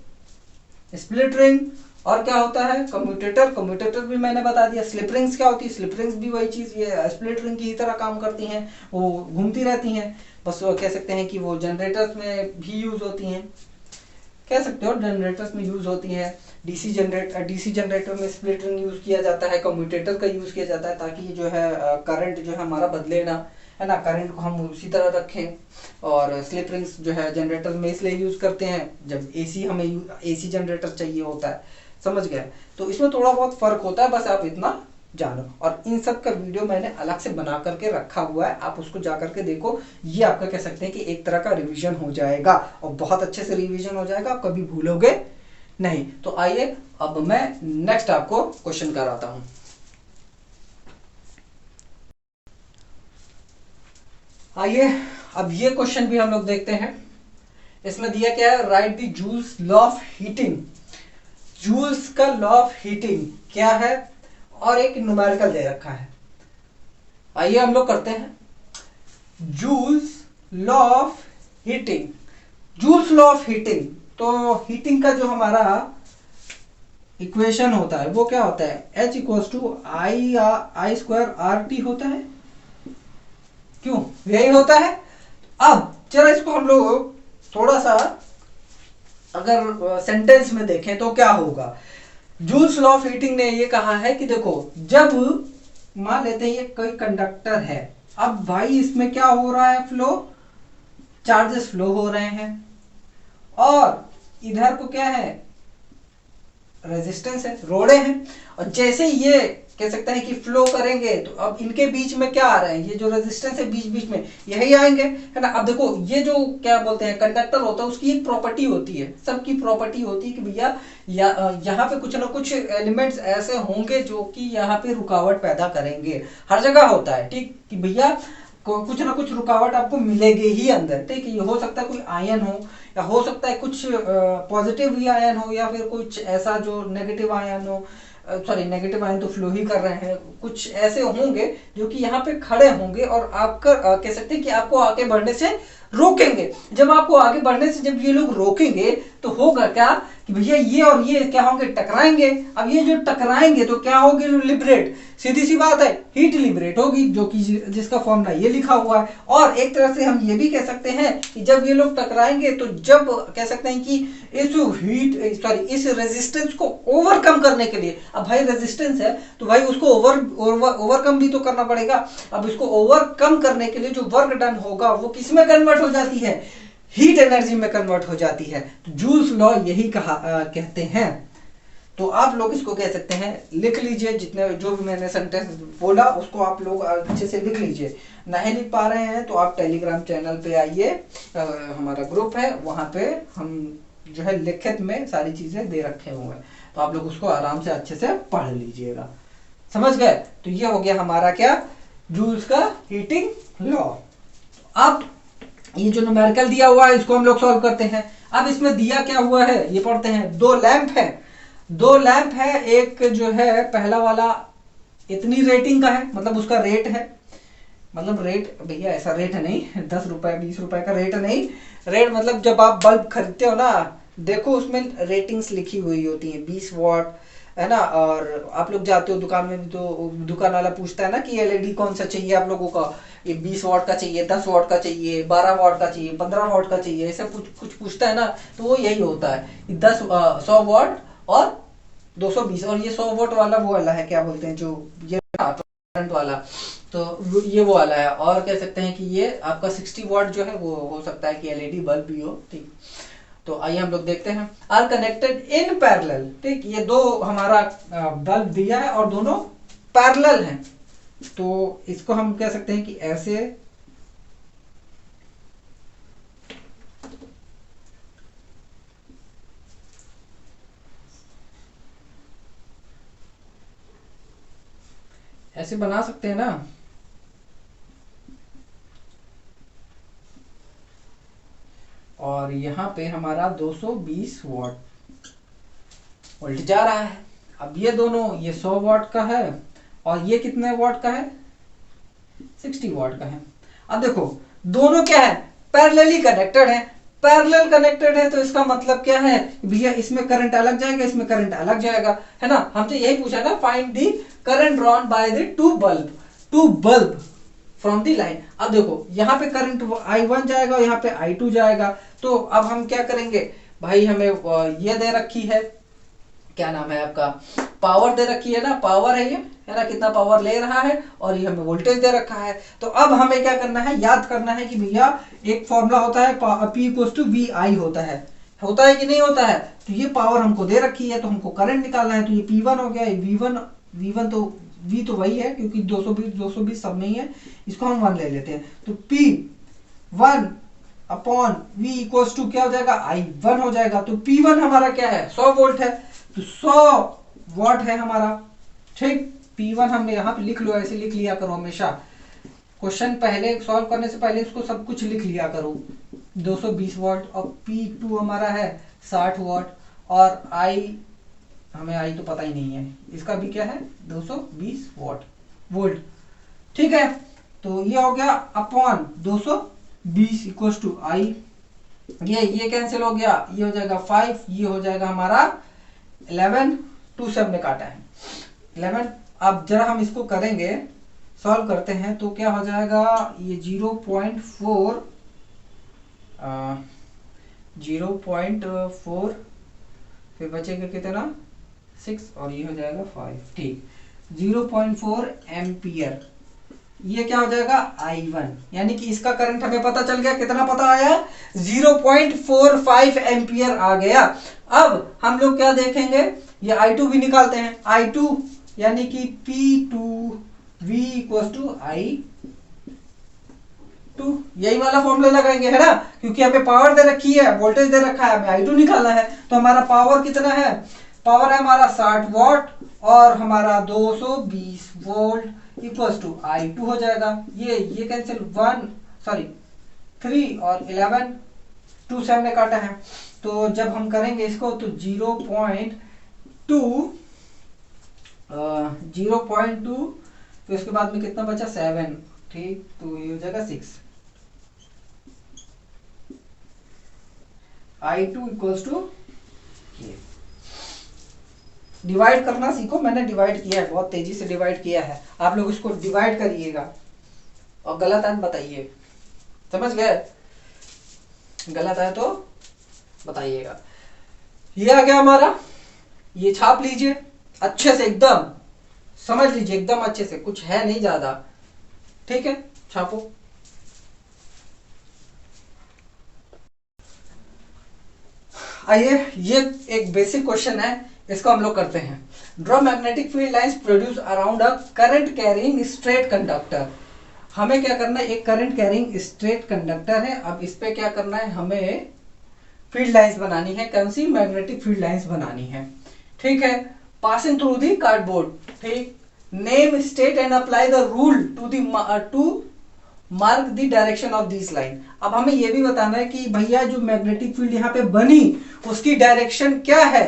split ring, और क्या होता है कम्यूटेटर। कम्यूटेटर भी मैंने बता दिया। स्लिप रिंग्स क्या होती है, स्लिप रिंग्स भी वही चीज, ये स्प्लिट रिंग की तरह काम करती हैं, वो घूमती रहती हैं, बस वो कह सकते हैं कि वो जनरेटर्स में भी यूज होती हैं, कह सकते हो जनरेटर्स में यूज होती हैं। डीसी जनरेटर में स्प्लिट रिंग यूज किया जाता है, कम्यूटेटर का यूज किया जाता है, ताकि ये जो है करंट जो है हमारा बदले ना, है ना, करंट को हम उसी तरह रखें। और स्लिप रिंग्स जो है जनरेटर में इसलिए यूज करते हैं जब एसी हमें एसी जनरेटर चाहिए होता है, समझ गए। तो इसमें थोड़ा बहुत फर्क होता है, बस आप इतना जानो। और इन सब का वीडियो मैंने अलग से बना करके रखा हुआ है, आप उसको जा करके देखो। ये आपका कह सकते हैं कि एक तरह का रिवीजन हो जाएगा, और बहुत अच्छे से रिवीजन हो जाएगा, आप कभी भूलोगे नहीं। तो आइए अब मैं नेक्स्ट आपको क्वेश्चन कराता हूं। आइए अब ये क्वेश्चन भी हम लोग देखते हैं। इसमें दिया क्या है, write the Joule's law of heating. Joule's का लॉ ऑफ हीटिंग क्या है, और एक न्यूमेरिकल दे रखा है। आइए हम लोग करते हैं joules law of heating. Joules law of heating, तो हीटिंग का जो हमारा इक्वेशन होता है वो क्या होता है, H equals to I square R T होता है, क्यों यही होता है। अब चलो इसको हम लोग थोड़ा सा अगर सेंटेंस में देखें तो क्या होगा। जूल्स लॉ ऑफ हीटिंग ने ये कहा है कि देखो, जब मान लेते हैं ये कोई कंडक्टर है, अब भाई इसमें क्या हो रहा है, फ्लो, चार्जेस फ्लो हो रहे हैं, और इधर को क्या है, रेजिस्टेंस है, रोड़े हैं, और जैसे ये कह सकते हैं कि फ्लो करेंगे तो अब इनके बीच में क्या आ रहे हैं, ये जो रेजिस्टेंस है बीच बीच में यही आएंगे, है ना। अब देखो ये जो क्या बोलते हैं कंडक्टर होता है, उसकी एक प्रॉपर्टी होती है, सबकी प्रॉपर्टी होती है कि भैया यहाँ पे कुछ ना कुछ एलिमेंट्स ऐसे होंगे जो कि यहाँ पे रुकावट पैदा करेंगे, हर जगह होता है, ठीक, कि भैया कुछ ना कुछ रुकावट आपको मिलेगी ही अंदर, ठीक है। ये हो सकता है कोई आयन हो, या हो सकता है कुछ पॉजिटिव ही आयन हो, या फिर कुछ ऐसा जो नेगेटिव आयन हो, सॉरी नेगेटिव आयन तो फ्लो ही कर रहे हैं, कुछ ऐसे होंगे जो कि यहाँ पे खड़े होंगे और आपका कह सकते हैं कि आपको आगे बढ़ने से रोकेंगे। जब आपको आगे बढ़ने से जब ये लोग रोकेंगे तो होगा क्या कि भैया ये और ये क्या होंगे, टकराएंगे। अब ये जो टकराएंगे तो क्या होगी, लिबरेट, सीधी सी बात है, हीट लिबरेट होगी, जो कि जिसका फॉर्मूला ये लिखा हुआ है। और एक तरह से हम ये भी कह सकते हैं कि जब ये लोग टकराएंगे तो जब कह सकते हैं कि इस रेजिस्टेंस को ओवरकम करने के लिए, अब भाई रेजिस्टेंस है तो भाई उसको ओवरकम भी तो करना पड़ेगा। अब इसको ओवरकम करने के लिए जो वर्क डन होगा वो किस में कन्वर्ट हो जाती है, हीट एनर्जी में कन्वर्ट हो जाती है। तो जूल्स लॉ यही कहते हैं। तो आप लोग इसको कह सकते हैं, लिख लीजिए जितने जो भी मैंने सेंटेंस बोला उसको आप लोग अच्छे से लिख लीजिए। नहीं लिख पा रहे हैं तो आप टेलीग्राम चैनल पे आइए, हमारा ग्रुप है, वहां पे हम जो है लिखित में सारी चीजें दे रखे हुए हैं, तो आप लोग उसको आराम से अच्छे से पढ़ लीजिएगा। समझ गए? तो ये हो गया हमारा क्या, जूल्स का हीटिंग लॉ। अब ये जो न्यूमेरिकल दिया हुआ है इसको हम लोग सॉल्व करते हैं। अब इसमें दिया क्या हुआ है ये पढ़ते हैं। दो लैंप है, दो लैंप है, एक जो है पहला वाला इतनी रेटिंग का है, मतलब उसका रेट है, मतलब रेट भैया ऐसा रेट है नहीं 10 रुपए 20 रुपए का रेट नहीं, रेट मतलब जब आप बल्ब खरीदते हो ना, देखो उसमें रेटिंग्स लिखी हुई होती है 20 वॉट है ना, और आप लोग जाते हो दुकान में तो दुकान वाला पूछता है ना कि एलईडी कौन सा चाहिए आप लोगों का, ये 20 वॉट का चाहिए, 10 वॉट का चाहिए, 12 वॉट का चाहिए, 15 वॉट का चाहिए, ऐसा कुछ कुछ पूछता है ना, तो वो यही होता है 100 वॉट और 220, और ये 100 वॉट वाला वो वाला है, क्या बोलते हैं जो ये करंट वाला, तो ये वो वाला है। और कह सकते हैं कि ये आपका 60 वॉट जो है वो हो सकता है कि एलईडी बल्ब भी हो। ठीक, तो आइए हम लोग देखते हैं। आर कनेक्टेड इन पैरेलल, ठीक, ये दो हमारा बल्ब दिया है और दोनों पैरेलल हैं, तो इसको हम कह सकते हैं कि ऐसे ऐसे बना सकते हैं ना, और यहाँ पे हमारा 220 वॉट वोल्ट जा रहा है। अब ये दोनों, ये 100 वॉट का है और ये कितने वॉट का है, 60 वॉट का है। अब देखो दोनों क्या है, पैरेलली कनेक्टेड है, पैरेलल कनेक्टेड है, तो इसका मतलब क्या है भैया, इसमें करंट अलग जाएगा, इसमें करंट अलग जाएगा, है ना। हमसे यही पूछा ना, find the current drawn by the two bulb from the line. अब देखो यहाँ पे करंट I1 जाएगा और यहाँ पे I2 जाएगा, तो अब हम क्या करेंगे भाई, हमें ये दे रखी है, क्या नाम है आपका, पावर दे रखी है ना, पावर है ये, है ना, कितना पावर ले रहा है, और ये हमें वोल्टेज दे रखा है। तो अब हमें क्या करना है, याद करना है कि भैया एक फॉर्मूला होता है P = होता है कि नहीं होता है, तो ये पावर हमको दे रखी है, तो हमको करंट निकालना है, तो ये P1 हो गया, V1 तो V तो वही है क्योंकि 220 सब में ही है, इसको हम 1 ले लेते हैं, तो P1 अपॉन V = क्या हो जाएगा, I1 हो जाएगा। तो P1 हमारा क्या है, 100 वोल्ट है, तो 100 वॉट है हमारा, ठीक। P1 हमने यहाँ पे लिख लो, ऐसे लिख लिया करो हमेशा, क्वेश्चन पहले सॉल्व करने से पहले इसको सब कुछ लिख लिया करो। 220 वॉट और P2 हमारा है 60 वॉट, और हमें I तो पता ही नहीं है, इसका भी क्या है 220 वोल्ट, ठीक है। तो ये हो गया अपॉन 220 = I, ये कैंसिल हो गया, ये हो जाएगा 5, ये हो जाएगा हमारा 11, 2 से हमने काटा है 11। अब जरा हम इसको करेंगे, सॉल्व करते हैं, तो क्या हो जाएगा, ये 0.4 फिर बचेगा कितना 6, और ये हो जाएगा 5, ठीक, 0.4 एम्पियर, ये क्या हो जाएगा I1, यानी कि इसका करंट हमें पता चल गया, कितना पता आया, 0.45 एम्पियर आ गया। अब हम लोग क्या देखेंगे, ये I2 भी निकालते हैं, I2 यानी कि P2V = I2, यही वाला फॉर्मूला लगाएंगे, है ना, क्योंकि हमें पावर दे रखी है, वोल्टेज दे रखा है, हमें I2 निकालना है, तो हमारा पावर कितना है, पावर है हमारा 60 वॉट और हमारा 220 वोल्ट = I2 हो जाएगा। ये कैंसिल 3 और 11, 2 से हमने काटा है, तो जब हम करेंगे इसको तो 0.2, तो इसके बाद में कितना बचा 7, ठीक, तो ये हो जाएगा 6, I2 = डिवाइड करना सीखो, मैंने डिवाइड किया है, बहुत तेजी से डिवाइड किया है, आप लोग इसको डिवाइड करिएगा और गलत है बताइए, समझ गए, गलत है तो बताइएगा। ये आ गया हमारा, ये छाप लीजिए अच्छे से, एकदम समझ लीजिए एकदम अच्छे से, कुछ है नहीं ज्यादा, ठीक है, छापो। आइए, ये एक बेसिक क्वेश्चन है, इसको हम लोग करते हैं। Draw magnetic field lines produce around a current carrying straight conductor. हमें क्या करना है, एक करंट कैरिंग स्ट्रेट कंडक्टर है। अब इस पे क्या करना है, हमें फील्ड लाइंस बनानी है। कौन सी? मैग्नेटिक फील्ड लाइंस बनानी है। ठीक है, पासिंग थ्रू दी कार्डबोर्ड। ठीक, name state and apply the rule to mark the direction of this line. अब हमें यह भी बताना है कि भैया जो मैग्नेटिक फील्ड यहाँ पे बनी उसकी डायरेक्शन क्या है,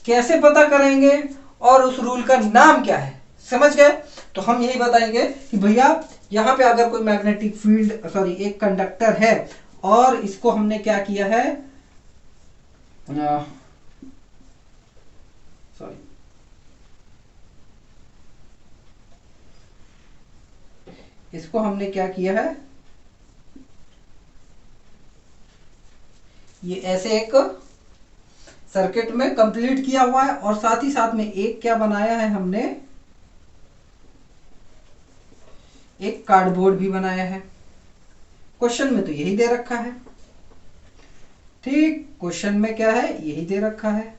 कैसे पता करेंगे, और उस रूल का नाम क्या है। समझ गए? तो हम यही बताएंगे कि भैया यहाँ पे अगर कोई मैग्नेटिक फील्ड सॉरी एक कंडक्टर है और इसको हमने क्या किया है, सॉरी इसको हमने क्या किया है, ये ऐसे एक सर्किट में कंप्लीट किया हुआ है और साथ ही साथ में एक क्या बनाया है हमने, एक कार्डबोर्ड भी बनाया है। क्वेश्चन में तो यही दे रखा है। ठीक, क्वेश्चन में क्या है, यही दे रखा है।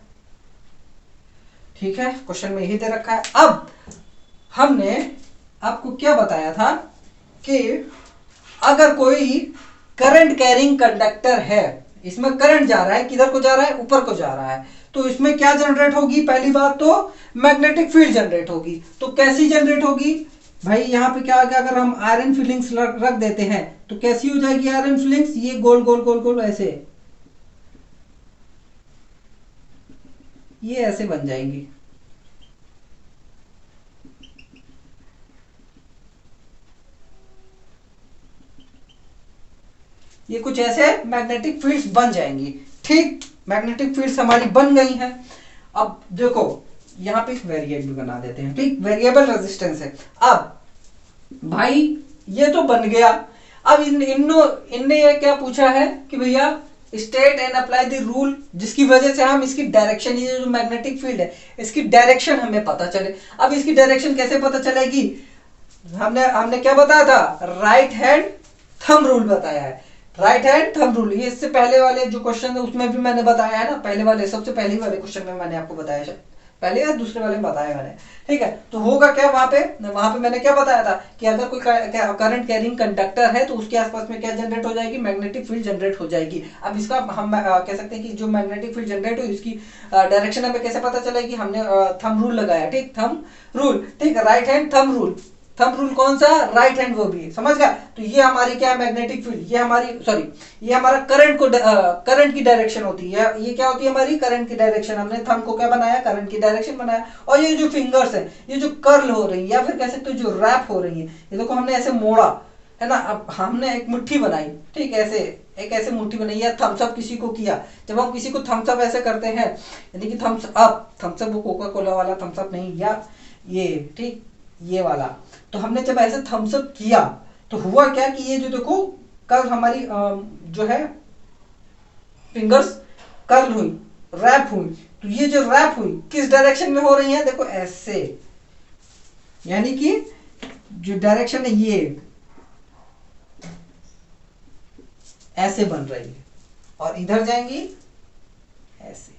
ठीक है, क्वेश्चन में यही दे रखा है। अब हमने आपको क्या बताया था कि अगर कोई करंट कैरिंग कंडक्टर है, इसमें करंट जा रहा है, किधर को जा रहा है, ऊपर को जा रहा है, तो इसमें क्या जनरेट होगी, पहली बात तो मैग्नेटिक फील्ड जनरेट होगी। तो कैसी जनरेट होगी भाई, यहाँ पे क्या आ गया, अगर हम आयरन फिलिंग्स रख देते हैं तो कैसी हो जाएगी आयरन फिलिंग्स, ये गोल गोल गोल गोल ऐसे, ये ऐसे बन जाएंगी। ये कुछ ऐसे मैग्नेटिक फील्ड्स बन जाएंगी। ठीक, मैग्नेटिक फील्ड्स हमारी बन गई हैं। अब देखो यहाँ पे एक वेरिएबल बना देते हैं। ठीक, वेरिएबल रेजिस्टेंस है। अब भाई ये तो बन गया। अब इनने ये क्या पूछा है कि भैया state and apply the rule, जिसकी वजह से हम इसकी डायरेक्शन, ये जो मैग्नेटिक फील्ड है इसकी डायरेक्शन हमें पता चले। अब इसकी डायरेक्शन कैसे पता चलेगी, हमने क्या बताया था, राइट हैंड थंब रूल बताया है। राइट हैंड थंब रूल, ये इससे पहले वाले जो क्वेश्चन है उसमें भी मैंने बताया है ना, पहले वाले सबसे पहले वाले क्वेश्चन में मैंने आपको बताया है, पहले या दूसरे वाले में बताया मैंने। ठीक है, तो होगा क्या, वहां पे मैंने क्या बताया था कि अगर कोई करंट कैरिंग कंडक्टर है तो उसके आसपास में क्या जनरेट हो जाएगी, मैग्नेटिक फील्ड जनरेट हो जाएगी। अब इसका हम कह सकते हैं कि जो मैग्नेटिक फील्ड जनरेट हुई उसकी डायरेक्शन हमें कैसे पता चलेगी, हमने थंब रूल लगाया। ठीक, थंब रूल, ठीक, right hand thumb rule. Thumb rule कौन सा, राइट हैंड, वो भी समझ गया। तो ये हमारी क्या है, मैग्नेटिक फील्ड, ये हमारी सॉरी ये हमारा करंट की डायरेक्शन होती है। ये क्या होती है, हमारी करंट की डायरेक्शन। हमने थंब को क्या बनाया, करंट की डायरेक्शन बनाया। और ये जो फिंगर्स है, ये जो कर्ल हो रही है या फिर कह सकते हो जो रैप हो रही है, ये देखो हमने ऐसे मोड़ा है ना। अब हमने एक मुट्ठी बनाई, ठीक, ऐसे एक ऐसे मुट्ठी बनाई या थम्स अप किसी को किया। जब हम किसी को थम्स अप ऐसे करते हैं, यानी कि थम्स अप वो कोका कोला वाला थम्स अप नहीं, या ये ठीक ये वाला, तो हमने जब ऐसे थम्स अप किया तो हुआ क्या कि ये जो देखो कर्ल हमारी जो है फिंगर्स कर्ल हुई, रैप हुई। तो ये जो रैप हुई किस डायरेक्शन में हो रही है, देखो ऐसे, यानी कि जो डायरेक्शन है ये ऐसे बन रही है और इधर जाएंगी ऐसे।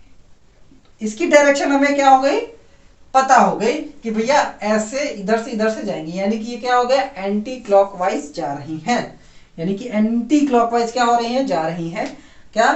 इसकी डायरेक्शन हमें क्या हो गई, पता हो गई कि भैया ऐसे इधर से जाएंगी, यानी कि ये क्या हो गया, एंटी क्लॉकवाइज जा रही हैं। यानी कि एंटी क्लॉकवाइज क्या हो रही हैं, जा रही हैं क्या,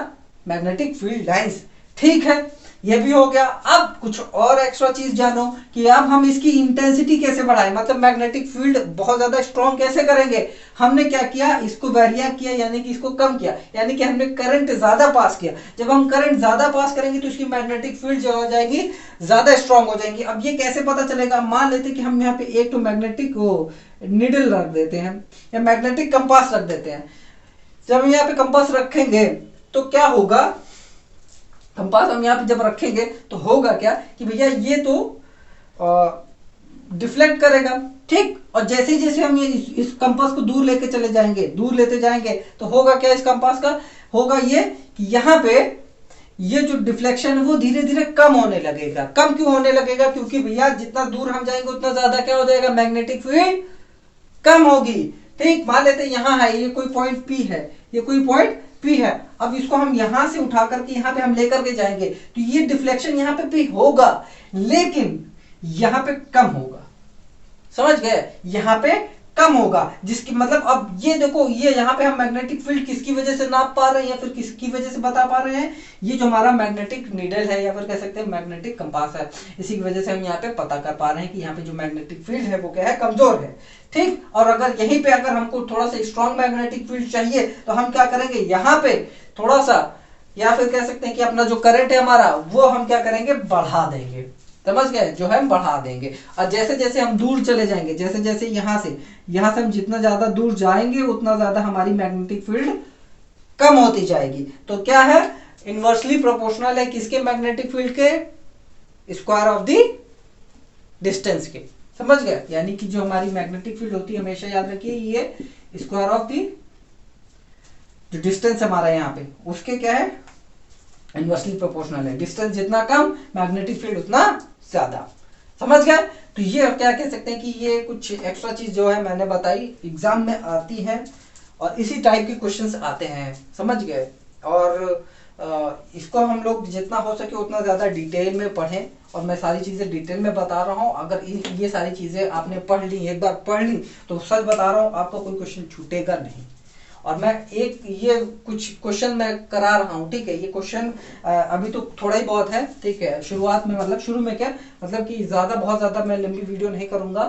मैग्नेटिक फील्ड लाइंस। ठीक है, ये भी हो गया। अब कुछ और एक्स्ट्रा चीज जानो कि अब हम इसकी इंटेंसिटी कैसे बढ़ाएं, मतलब मैग्नेटिक फील्ड बहुत ज्यादा स्ट्रॉन्ग कैसे करेंगे। हमने क्या किया, इसको वेरिया किया, यानी कि इसको कम किया, यानी कि हमने करंट ज्यादा पास किया। जब हम करंट ज्यादा पास करेंगे तो इसकी मैग्नेटिक फील्ड जो हो जाएगी ज्यादा स्ट्रॉन्ग हो जाएंगी। अब ये कैसे पता चलेगा, मान लेते कि हम यहाँ पे एक तो मैग्नेटिक निडल रख देते हैं या मैग्नेटिक कंपास रख देते हैं। जब हम यहाँ पे कंपास रखेंगे तो क्या होगा, कंपास हम यहाँ पे जब रखेंगे तो होगा क्या कि भैया ये तो डिफ्लेक्ट करेगा। ठीक, और जैसे जैसे हम ये इस कंपास को दूर लेके चले जाएंगे, दूर लेते जाएंगे, तो होगा क्या, इस कंपास का होगा ये कि यहाँ पे ये जो डिफ्लेक्शन है वो धीरे धीरे कम होने लगेगा। कम क्यों होने लगेगा, क्योंकि भैया जितना दूर हम जाएंगे उतना ज्यादा क्या हो जाएगा, मैग्नेटिक फील्ड कम होगी। ठीक, मान लेते यहाँ है ये कोई पॉइंट P है, ये कोई पॉइंट P है, अब इसको हम यहां से उठा करके यहां पे हम लेकर के जाएंगे तो ये डिफ्लेक्शन यहां पे P होगा, लेकिन यहां पे कम होगा। समझ गए, यहां पे कम होगा, जिसकी मतलब अब ये देखो, ये यहाँ पे हम मैग्नेटिक फील्ड किसकी वजह से नाप पा रहे हैं या फिर किसकी वजह से बता पा रहे हैं, ये जो हमारा मैग्नेटिक नीडल है या फिर कह सकते हैं मैग्नेटिक कंपास है, इसी की वजह से हम यहाँ पे पता कर पा रहे हैं कि यहाँ पे जो मैग्नेटिक फील्ड है वो क्या है, कमजोर है। ठीक, और अगर यहीं पे अगर हमको थोड़ा सा स्ट्रॉन्ग मैग्नेटिक फील्ड चाहिए तो हम क्या करेंगे, यहाँ पे थोड़ा सा या फिर कह सकते हैं कि अपना जो करंट है हमारा वो हम क्या करेंगे, बढ़ा देंगे। समझ गए, जो है हम बढ़ा देंगे। और जैसे जैसे हम दूर चले जाएंगे, जैसे जैसे यहां से हम जितना ज्यादा दूर जाएंगे उतना ज्यादा हमारी मैग्नेटिक फील्ड कम होती जाएगी। तो क्या है, इनवर्सली प्रोपोर्शनल है किसके, मैग्नेटिक फील्ड के स्क्वायर ऑफ द डिस्टेंस के। समझ गए, यानी कि जो हमारी मैग्नेटिक फील्ड होती है, हमेशा याद रखिए ये स्क्वायर ऑफ द जो डिस्टेंस हमारा यहाँ पे उसके क्या है, इनवर्सली प्रोपोर्शनल है। डिस्टेंस जितना कम, मैग्नेटिक फील्ड उतना ज्यादा। समझ गए, तो ये क्या कह सकते हैं कि ये कुछ एक्स्ट्रा चीज जो है मैंने बताई, एग्जाम में आती है और इसी टाइप के क्वेश्चंस आते हैं। समझ गए, और इसको हम लोग जितना हो सके उतना ज्यादा डिटेल में पढ़ें, और मैं सारी चीजें डिटेल में बता रहा हूँ। अगर ये सारी चीजें आपने पढ़ ली, एक बार पढ़ ली, तो सच बता रहा हूँ आपको कोई क्वेश्चन छूटेगा नहीं। और मैं एक ये कुछ क्वेश्चन मैं करा रहा हूँ, ठीक है, ये क्वेश्चन अभी तो थोड़ा ही बहुत है, ठीक है, शुरुआत में, मतलब शुरू में क्या, मतलब कि ज्यादा बहुत ज्यादा मैं लंबी वीडियो नहीं करूंगा,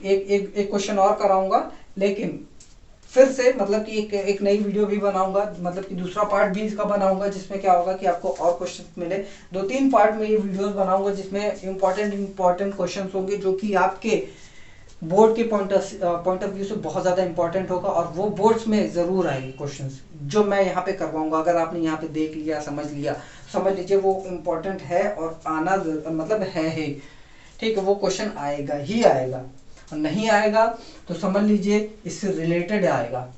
एक क्वेश्चन और कराऊंगा, लेकिन फिर से मतलब कि एक नई वीडियो भी बनाऊंगा, मतलब कि दूसरा पार्ट भी इसका बनाऊंगा, जिसमें क्या होगा कि आपको और क्वेश्चन मिले। 2-3 पार्ट में ये वीडियोस बनाऊंगा जिसमें इंपॉर्टेंट क्वेश्चन होंगे, जो कि आपके बोर्ड के पॉइंट ऑफ व्यू से बहुत ज्यादा इंपॉर्टेंट होगा, और वो बोर्ड्स में जरूर आएंगे क्वेश्चंस जो मैं यहाँ पे करवाऊंगा। अगर आपने यहाँ पे देख लिया, समझ लीजिए वो इम्पोर्टेंट है और आना मतलब है ही, ठीक है, वो क्वेश्चन आएगा ही आएगा, और नहीं आएगा तो समझ लीजिए इससे रिलेटेड आएगा।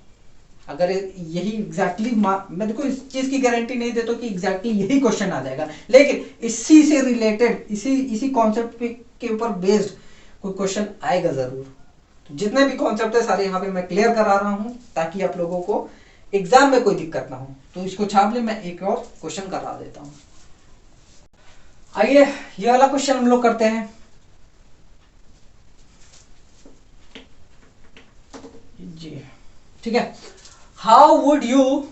अगर यही एग्जैक्टली मैं देखो इस चीज की गारंटी नहीं देता कि एग्जैक्टली यही क्वेश्चन आ जाएगा, लेकिन इसी से रिलेटेड, इसी कॉन्सेप्ट के ऊपर बेस्ड कोई क्वेश्चन आएगा जरूर। तो जितने भी कॉन्सेप्ट है सारे यहाँ पे मैं क्लियर करा रहा हूँ, ताकि आप लोगों को एग्जाम में कोई दिक्कत ना हो। तो इसको छाप ले, मैं एक और क्वेश्चन करा देता हूँ। आइए ये वाला क्वेश्चन हम लोग करते हैं। जी ठीक है, how would you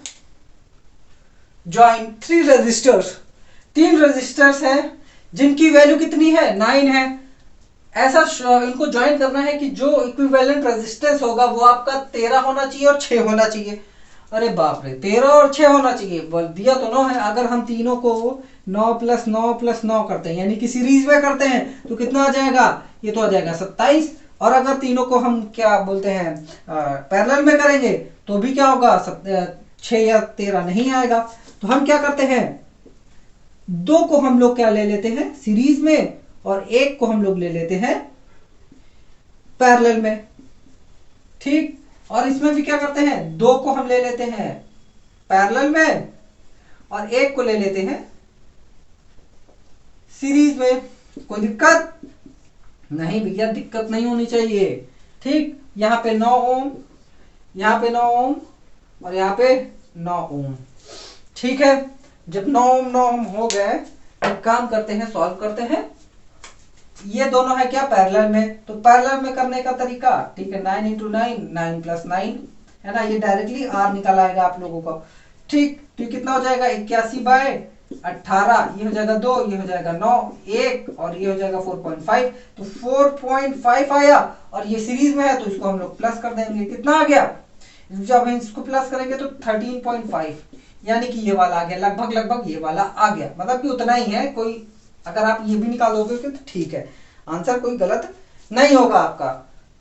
join 3 registers, 3 registers है जिनकी वैल्यू कितनी है, 9 है। ऐसा इनको ज्वाइन करना है कि जो इक्विवेलेंट रेजिस्टेंस होगा वो आपका 13 होना चाहिए और 6 होना चाहिए। अरे बाप रे, 13 और 6 होना चाहिए, बोल दिया तो 9 है। अगर हम तीनों को 9 + 9 + 9 करते हैं, यानी कि सीरीज में करते हैं, तो कितना आ जाएगा, ये तो आ जाएगा 27। और अगर तीनों को हम क्या बोलते हैं पैरेलल में करेंगे तो भी क्या होगा, 6 या 13 नहीं आएगा। तो हम क्या करते हैं, 2 को हम लोग क्या ले लेते हैं सीरीज में, और 1 को हम लोग ले लेते हैं पैरेलल में। ठीक, और इसमें भी क्या करते हैं, 2 को हम ले लेते हैं पैरेलल में और 1 को ले लेते हैं सीरीज में। कोई दिक्कत नहीं भैया, दिक्कत नहीं होनी चाहिए। ठीक, यहां पे 9 ओम, यहां पे 9 ओम और यहां पे 9 ओम। ठीक है, जब 9 ओम हो गए, एक काम करते हैं, सॉल्व करते हैं। ये दोनों है क्या पैरेलल में, तो पैरेलल में करने का तरीका, ठीक है, 9 × 9, 9 + 9 है ना, ये डायरेक्टली आर निकल आएगा आप लोगों को। ठीक, तो कितना हो जाएगा, 81/18, ये हो जाएगा 2, ये हो जाएगा 9, 1 और ये हो जाएगा 4.5। तो 4.5 आया, और ये सीरीज में है तो इसको हम लोग प्लस कर देंगे। कितना आ गया, जब हम इसको प्लस करेंगे तो 13.5, यानी कि ये वाला आ गया, लगभग ये वाला आ गया, मतलब कि उतना ही है। कोई अगर आप ये भी निकालोगे तो ठीक है, आंसर कोई गलत नहीं होगा आपका।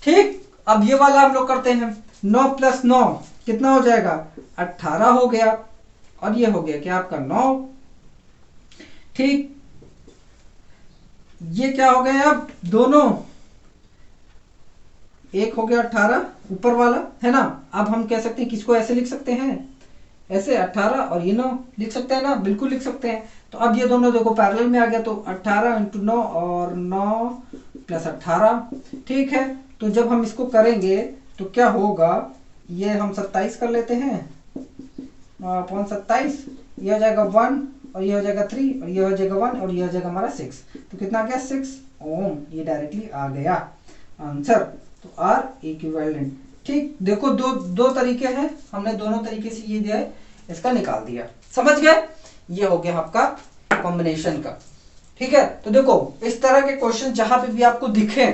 ठीक, अब ये वाला हम लोग करते हैं, 9 + 9 कितना हो जाएगा, 18 हो गया, और ये हो गया क्या आपका 9। ठीक, ये क्या हो गया, अब दोनों, एक हो गया 18 ऊपर वाला है ना। अब हम कह सकते हैं किसको ऐसे लिख सकते हैं, ऐसे 18 और ये 9 लिख सकते हैं ना, बिल्कुल लिख सकते हैं। तो अब ये दोनों देखो पैरेलल में आ गया, तो 18 × 9 और 9 + 18। ठीक है, तो जब हम इसको करेंगे तो क्या होगा, ये हम 27 कर लेते हैं, अपॉन 27, ये हो जाएगा 1 और ये हो जाएगा 3 और ये हो जाएगा 1 और ये हो जाएगा हमारा 6। तो कितना आ गया 6 ओम, ये डायरेक्टली आ गया आंसर। तो आर इक्विवेलेंट। ठीक, देखो दो तरीके हैं, हमने दोनों तरीके से ये दिया है, इसका निकाल दिया, समझ गए। ये हो गया आपका कॉम्बिनेशन का। ठीक है, तो देखो इस तरह के क्वेश्चन जहां पे भी आपको दिखे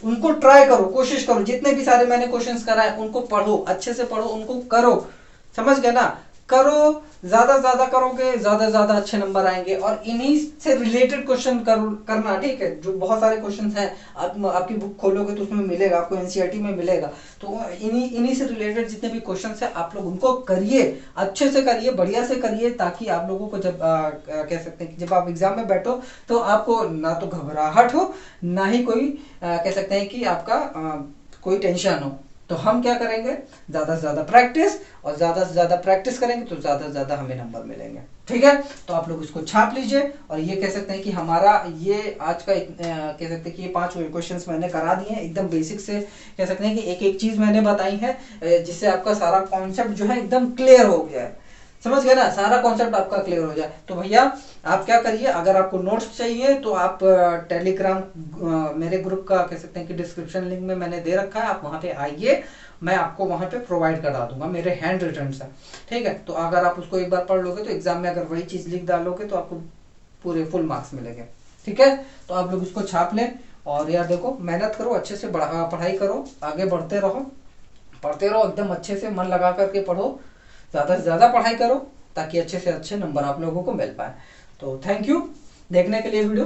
उनको ट्राई करो, कोशिश करो, जितने भी सारे मैंने क्वेश्चंस कराए उनको पढ़ो, अच्छे से पढ़ो, उनको करो, समझ गए ना। करो, ज्यादा करोगे ज्यादा अच्छे नंबर आएंगे। और इन्हीं से रिलेटेड क्वेश्चन करना, ठीक है। जो बहुत सारे क्वेश्चंस हैं, आपकी बुक खोलोगे तो उसमें मिलेगा, आपको एनसीईआरटी में मिलेगा। तो इन्हीं से रिलेटेड जितने भी क्वेश्चंस हैं आप लोग उनको करिए, अच्छे से करिए, बढ़िया से करिए, ताकि आप लोगों को जब कह सकते हैं कि जब आप एग्जाम में बैठो तो आपको ना तो घबराहट हो, ना ही कोई कह सकते हैं कि आपका कोई टेंशन हो। तो हम क्या करेंगे, ज्यादा से ज्यादा प्रैक्टिस, और ज्यादा से ज्यादा प्रैक्टिस करेंगे तो ज्यादा से ज्यादा हमें नंबर मिलेंगे। ठीक है, तो आप लोग इसको छाप लीजिए। और ये कह सकते हैं कि हमारा ये आज का कह सकते हैं कि ये 5 क्वेश्चंस मैंने करा दिए हैं, एकदम बेसिक से कह सकते हैं कि एक एक चीज मैंने बताई है, जिससे आपका सारा कॉन्सेप्ट जो है एकदम क्लियर हो गया है, समझ गए ना, सारा कॉन्सेप्ट आपका क्लियर हो जाए। तो भैया आप क्या करिए, अगर आपको नोट्स चाहिए तो आप टेलीग्राम मेरे ग्रुप का कह सकते हैं कि डिस्क्रिप्शन लिंक में मैंने दे रखा है, आप वहां पे आइए, मैं आपको वहां पे प्रोवाइड करा दूंगा, मेरे हैंड रिटन से। ठीक है, तो अगर आप उसको एक बार पढ़ लोगे तो एग्जाम में अगर वही चीज लिख डालोगे तो आपको पूरे फुल मार्क्स मिलेंगे। ठीक है, तो आप लोग उसको छाप लें। और यार देखो, मेहनत करो, अच्छे से पढ़ाई करो, आगे बढ़ते रहो, पढ़ते रहो, एकदम अच्छे से मन लगा करके पढ़ो, ज्यादा से ज्यादा पढ़ाई करो, ताकि अच्छे से अच्छे नंबर आप लोगों को मिल पाए। तो थैंक यू देखने के लिए वीडियो।